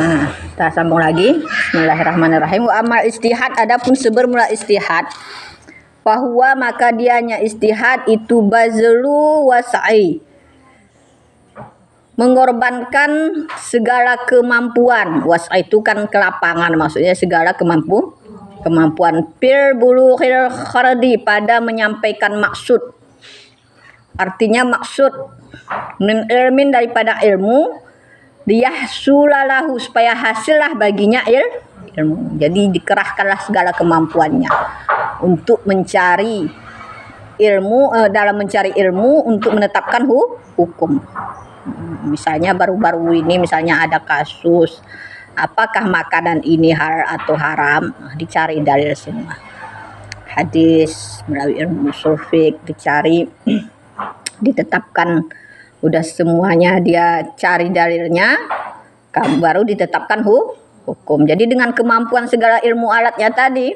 Kita sambung lagi. Bismillahirrahmanirrahim. Wa amal istihad, adapun sebermula istihad, bahwa maka dianya istihad itu bazlu wasai, mengorbankan segala kemampuan. Wasai itu kan kelapangan, maksudnya segala kemampuan. Fil bulughil khardi, pada menyampaikan maksud. Artinya maksud min ilmin, daripada ilmu, liyahsulalahu, supaya hasillah baginya ilmu. Jadi dikerahkanlah segala kemampuannya untuk mencari ilmu, dalam mencari ilmu untuk menetapkan hukum. Misalnya baru-baru ini misalnya ada kasus apakah makanan ini halal atau haram, dicari dalil semua. Hadis melalui ilmu ushul fiqh dicari, ditetapkan, udah semuanya dia cari dalilnya, baru ditetapkan hukum. Jadi dengan kemampuan segala ilmu alatnya tadi,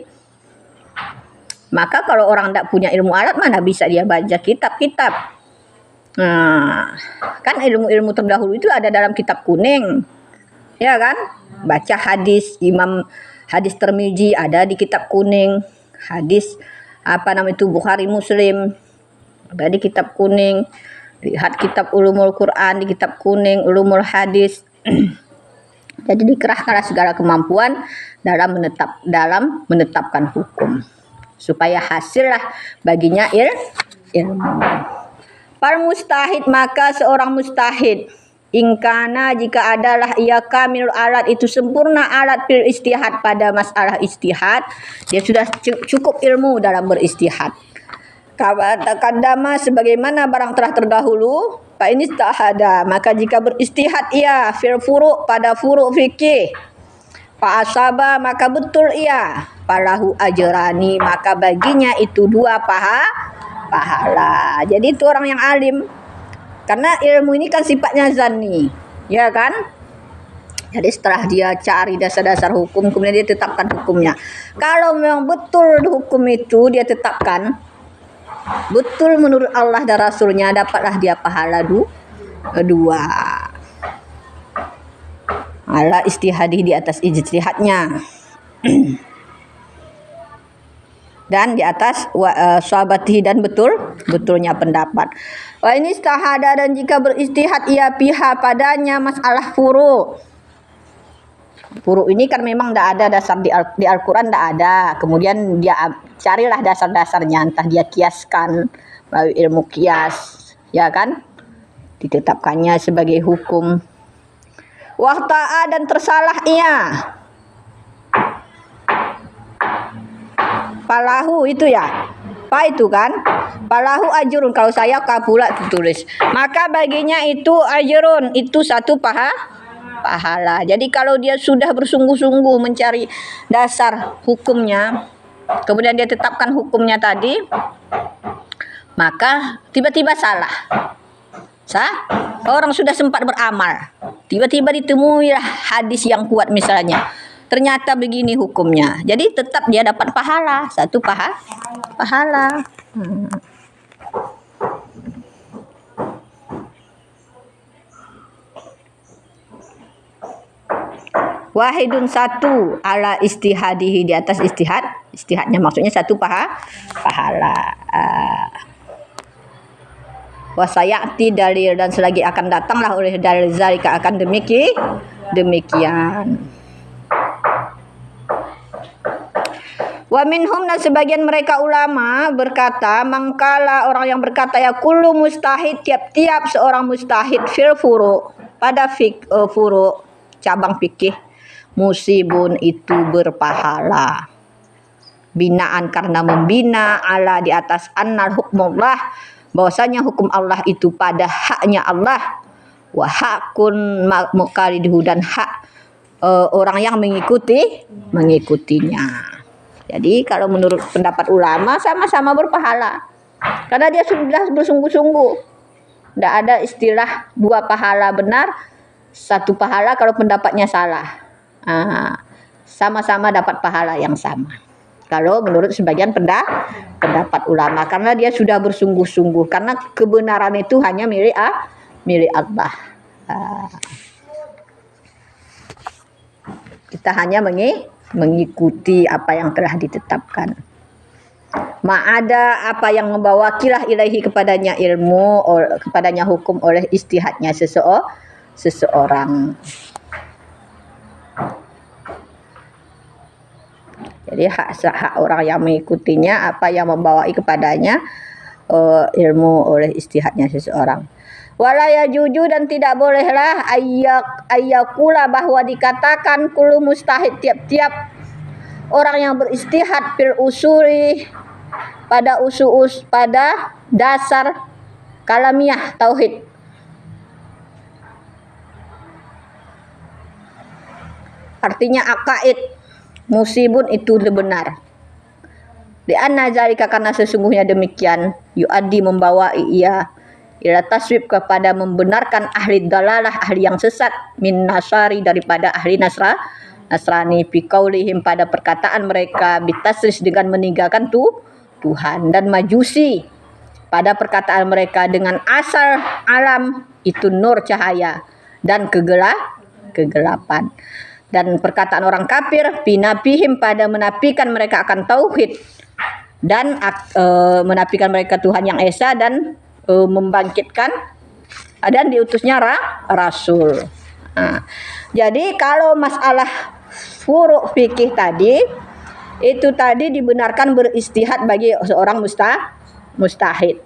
maka kalau orang tidak punya ilmu alat, mana bisa dia baca kitab-kitab. Nah, kan ilmu-ilmu terdahulu itu ada dalam kitab kuning, ya kan? Baca hadis hadis Tirmidzi ada di kitab kuning, hadis itu Bukhari Muslim ada di kitab kuning, lihat kitab ulumul Quran di kitab kuning, ulumul hadis. Jadi dikerahkanlah segala kemampuan dalam menetapkan hukum, supaya hasillah baginya ilmu. Fal mustahid, maka seorang mustahid, ingkana, jika adalah ia kamil alat, itu sempurna alat fil istihad, pada masalah istihad, dia sudah cukup ilmu dalam beristihad. Takadama, sebagaimana barang telah terdahulu. Fa ini istahada, maka jika beristihad ia fil furu, pada furu fikih, fa asaba, maka betul ia, falahu ajrani, maka baginya itu 2 pahala. Jadi itu orang yang alim, karena ilmu ini kan sifatnya zanni, ya kan? Jadi setelah dia cari dasar-dasar hukum, kemudian dia tetapkan hukumnya. Kalau memang betul hukum itu dia tetapkan betul menurut Allah dan Rasulnya, dapatlah dia pahala 2 ala istihadi, di atas ijtihadnya dan di atas sahabatihi, dan betulnya pendapat. Wa ini istihada, dan jika beristihad ia piha, padanya masalah furu. Furu ini kan memang tidak ada dasar di Al-Quran, tidak ada. Kemudian dia carilah dasar-dasarnya, entah dia kiaskan melalui ilmu kias, ya kan? Ditetapkannya sebagai hukum. Wahta'a, dan tersalah ia, falahu itu ya, apa itu kan? Falahu ajrun, kalau saya kabula ditulis, maka baginya itu ajrun, itu 1 pahala. Jadi kalau dia sudah bersungguh-sungguh mencari dasar hukumnya, kemudian dia tetapkan hukumnya tadi, maka tiba-tiba salah. Orang sudah sempat beramal, tiba-tiba ditemuilah hadis yang kuat misalnya, ternyata begini hukumnya. Jadi tetap dia dapat pahala, 1 pahala. Wahidun 1 ala istihadihi, di atas istihadnya, maksudnya 1 pahala. Wasayati dalil, dan selagi akan datanglah oleh dalil zalika, akan demikian. Wa minhum, dan sebagian mereka ulama berkata, mangkala, orang yang berkata, ya kullu mustahid, tiap-tiap seorang mustahid fil furu, pada furu cabang fikih, musibun, itu berpahala, binaan, karena membina, ala, di atas, annal hukmullah, bahwasanya hukum Allah itu pada haknya Allah, wa hakun muqaliduhu, dan hak orang yang mengikutinya. Jadi kalau menurut pendapat ulama sama-sama berpahala, karena dia sudah bersungguh-sungguh. Tidak ada istilah 2 pahala benar, 1 pahala kalau pendapatnya salah. Sama-sama dapat pahala yang sama. Kalau menurut sebagian pendapat ulama, karena dia sudah bersungguh-sungguh, karena kebenaran itu hanya milik Allah. kita hanya mengikuti apa yang telah ditetapkan. Ma'ada apa yang membawa kilah ilahi kepadanya ilmu, kepadanya hukum oleh istihadnya seseorang. Jadi hak orang yang mengikutinya apa yang membawa kepadanya ilmu oleh istihadnya seseorang. Wala yajuju dan tidak bolehlah ayyakula bahwa dikatakan kullu mustahid tiap-tiap orang yang beristihad fil usuli pada pada dasar kalamiah tauhid. Artinya akaid musibun itu benar. Di anna zalika karena sesungguhnya demikian yuaddi membawa ia ila taswib kepada membenarkan ahli dalalah ahli yang sesat min nasari daripada ahli Nasrani fi qaulihim pada perkataan mereka bitasris dengan meninggalkan Tuhan, dan majusi pada perkataan mereka dengan asal alam itu nur cahaya dan kegelapan, dan perkataan orang kafir binabihim pada menafikan mereka akan tauhid dan menafikan mereka Tuhan yang esa dan membangkitkan dan diutusnya rasul. Nah, jadi kalau masalah furu' fikih tadi itu tadi dibenarkan beristihad bagi seorang mustahid.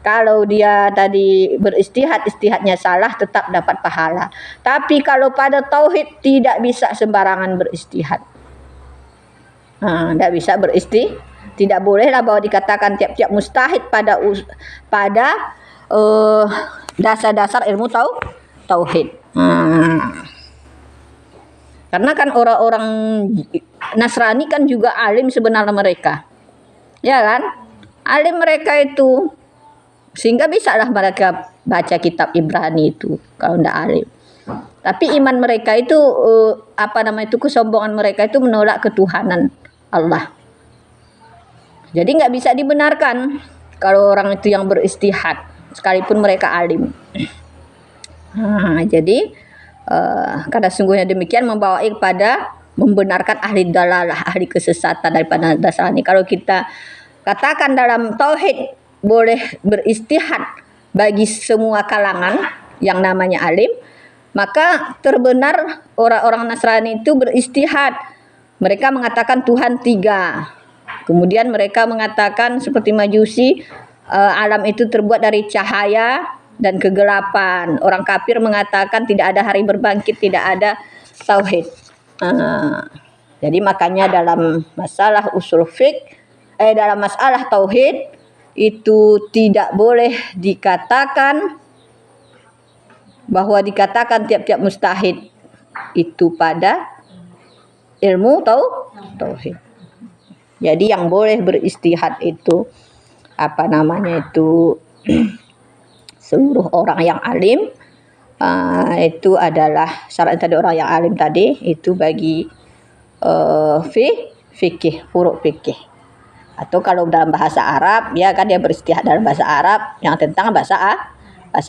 Kalau dia tadi beristihad, istihadnya salah tetap dapat pahala. Tapi kalau pada tauhid tidak bisa sembarangan beristihad. Tidak bisa tidak bolehlah bahwa dikatakan tiap-tiap mustahid pada dasar-dasar ilmu tauhid. Karena kan orang-orang Nasrani kan juga alim sebenarnya mereka. Ya kan? Alim mereka itu sehingga bisalah mereka baca kitab Ibrani itu kalau tidak alim. Tapi iman mereka itu kesombongan mereka itu menolak ketuhanan Allah. Jadi nggak bisa dibenarkan kalau orang itu yang beristihad sekalipun mereka alim. Jadi karena sungguhnya demikian membawa kepada membenarkan ahli dalalah, ahli kesesatan daripada Nasrani. Kalau kita katakan dalam tauhid boleh beristihad bagi semua kalangan yang namanya alim, maka terbenar orang-orang Nasrani itu beristihad. Mereka mengatakan Tuhan 3. Kemudian mereka mengatakan seperti Majusi, alam itu terbuat dari cahaya dan kegelapan. Orang kafir mengatakan tidak ada hari berbangkit, tidak ada tauhid. Jadi makanya dalam masalah usul dalam masalah tauhid itu tidak boleh dikatakan bahwa dikatakan tiap-tiap mustahid itu pada ilmu tauhid. Jadi yang boleh beristihad itu seluruh orang yang alim, itu adalah syarat tadi orang yang alim tadi itu bagi fikih, furu' fikih. Atau kalau dalam bahasa Arab ya kan dia beristihad dalam bahasa Arab yang tentang bahasa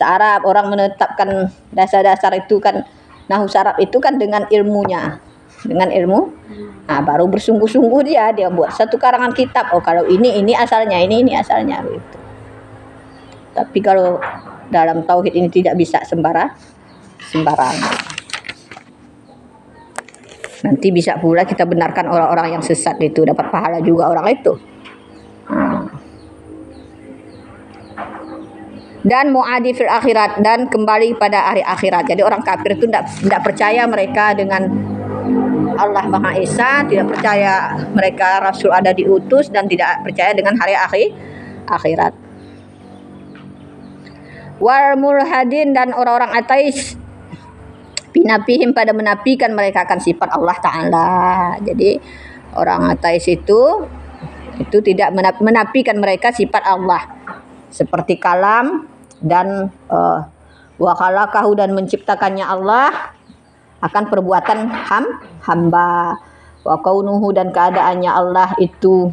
Arab. Orang menetapkan dasar-dasar itu kan nahwu Arab itu kan dengan ilmunya. Dengan ilmu baru bersungguh-sungguh dia buat satu karangan kitab. Oh kalau ini asalnya, ini asalnya gitu. Tapi kalau dalam tauhid ini tidak bisa sembarangan. Nanti bisa pula kita benarkan orang-orang yang sesat itu dapat pahala juga orang itu. Dan mu'adi fil akhirat, dan kembali pada hari akhirat. Jadi orang kafir itu tidak percaya mereka dengan Allah Maha Esa, tidak percaya mereka Rasul ada diutus, dan tidak percaya dengan hari akhirat. Wal mulhadin, dan orang-orang ateis binapihim pada menafikan mereka akan sifat Allah Ta'ala. Jadi orang ateis itu tidak menafikan mereka sifat Allah seperti kalam dan wa khalaqahu, dan menciptakannya Allah akan perbuatan hamba, wa kaunuhu, dan keadaannya Allah itu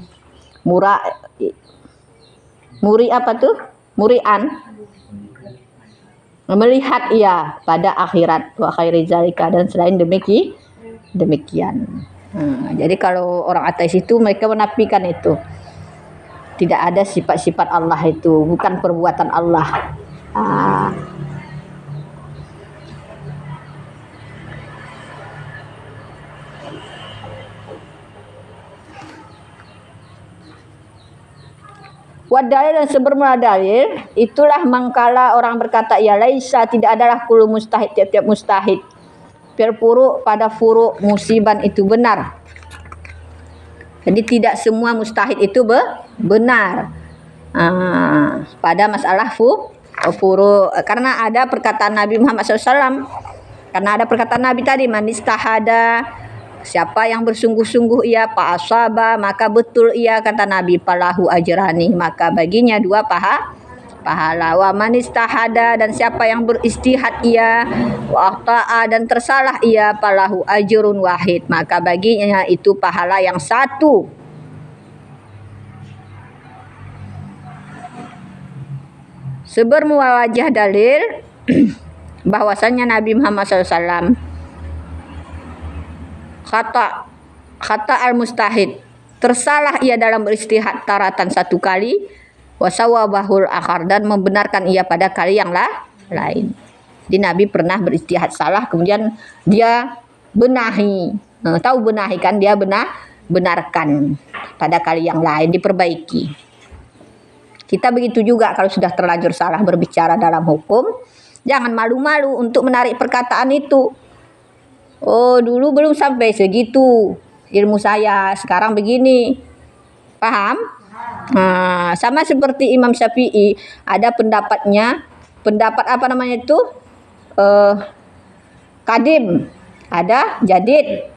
muri'an melihat ia pada akhirat, wa khairi zalika, dan selain Demikian. Jadi kalau orang ateis itu mereka menafikan itu. Tidak ada sifat-sifat Allah itu, bukan perbuatan Allah. Wadalil dan sebermula dalil itulah mangkala orang berkata ya laisa, tidak adalah kullu mustahid, tiap-tiap mustahid berfuru pada furu musiban itu benar. Jadi tidak semua mustahid itu benar pada masalah furu, karena ada perkataan Nabi Muhammad SAW, karena ada perkataan Nabi tadi, man istahada, siapa yang bersungguh-sungguh ia fa asaba, maka betul ia, kata Nabi, falahu ajrani, maka baginya dua pahala. Wa man istahada, dan siapa yang beristihad ia wa akhta'a, dan tersalah ia, falahu ajrun wahid, maka baginya itu pahala yang satu. Sebermula wajah dalil bahwasanya Nabi Muhammad SAW kata al-mustahid, tersalah ia dalam beristihad taratan satu kali, wasawabahul akhar, dan membenarkan ia pada kali yang lain. Jadi Nabi pernah beristihad salah, kemudian dia benahi, tahu benahi kan, dia benarkan pada kali yang lain, diperbaiki. Kita begitu juga kalau sudah terlanjur salah berbicara dalam hukum, jangan malu-malu untuk menarik perkataan itu. Oh, dulu belum sampai segitu ilmu saya, sekarang begini. Paham? Sama seperti Imam Syafi'i, ada pendapat apa namanya itu? Kadim, ada jadid.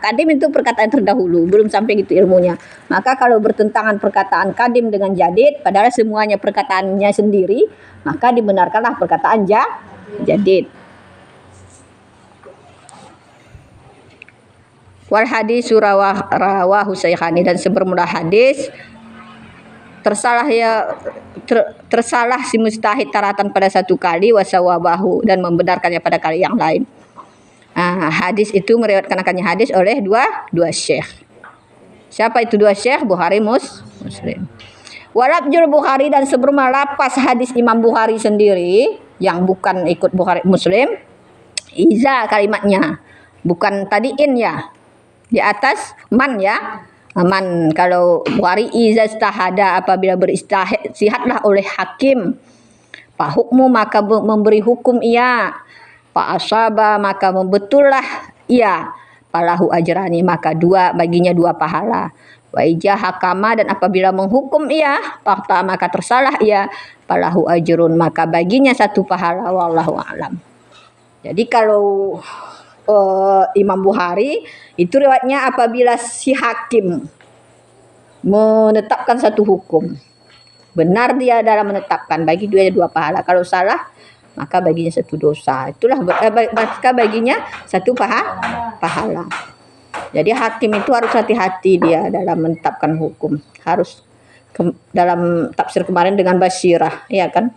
Kadim itu perkataan terdahulu, belum sampai gitu ilmunya. Maka kalau bertentangan perkataan kadim dengan jadid, padahal semuanya perkataannya sendiri, maka dibenarkanlah perkataan jadid. Wal hadis rawahu Syekhani, dan sebermula hadis tersalah si mustahid taratan pada satu kali, wasawabahu, dan membenarkannya pada kali yang lain. Hadis itu meriwayatkan akannya hadis oleh dua syekh. Siapa itu dua syekh? Bukhari, Muslim. Walabjul Bukhari, dan sebermula lapas hadis Imam Bukhari sendiri yang bukan ikut Bukhari Muslim, iza kalimatnya, bukan tadi in ya, di atas man ya. Man, kalau Bukhari iza istahada, apabila beristihadlah oleh hakim, fa hukmu, maka memberi hukum ia, fa asaba, maka membetullah ia, falahu ajrani, maka baginya dua pahala. Wa ija hakama, dan apabila menghukum ia, fakta, maka tersalah ia, falahu ajrun, maka baginya satu pahala. Wallahu a'lam. Jadi kalau Imam Bukhari itu riwayatnya apabila si hakim menetapkan satu hukum, benar dia dalam menetapkan, bagi dia dua pahala. Kalau salah, maka baginya satu dosa. Itulah maka baginya satu pahala. Jadi hakim itu harus hati-hati dia dalam menetapkan hukum. Harus dalam tafsir kemarin dengan basirah, ya kan?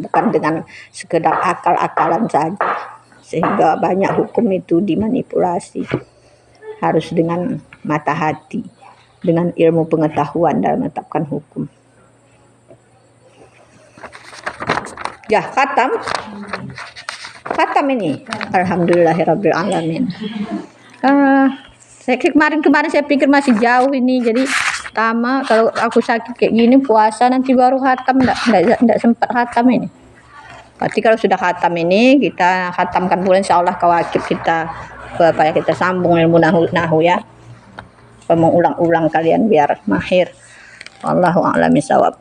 Bukan dengan sekedar akal-akalan saja, sehingga banyak hukum itu dimanipulasi. Harus dengan mata hati, dengan ilmu pengetahuan dalam menetapkan hukum. Ya, khatam ini. Alhamdulillahirabbil alamin. Saya kemarin saya pikir masih jauh ini, jadi pertama kalau aku sakit kayak gini puasa nanti baru khatam, enggak sempat khatam ini. Berarti kalau sudah khatam ini kita khatamkan bulan insyaallah kawakib kita, supaya kita sambung ilmu nahu ya. Mengulang-ulang kalian biar mahir. Wallahu a'lam bishawab.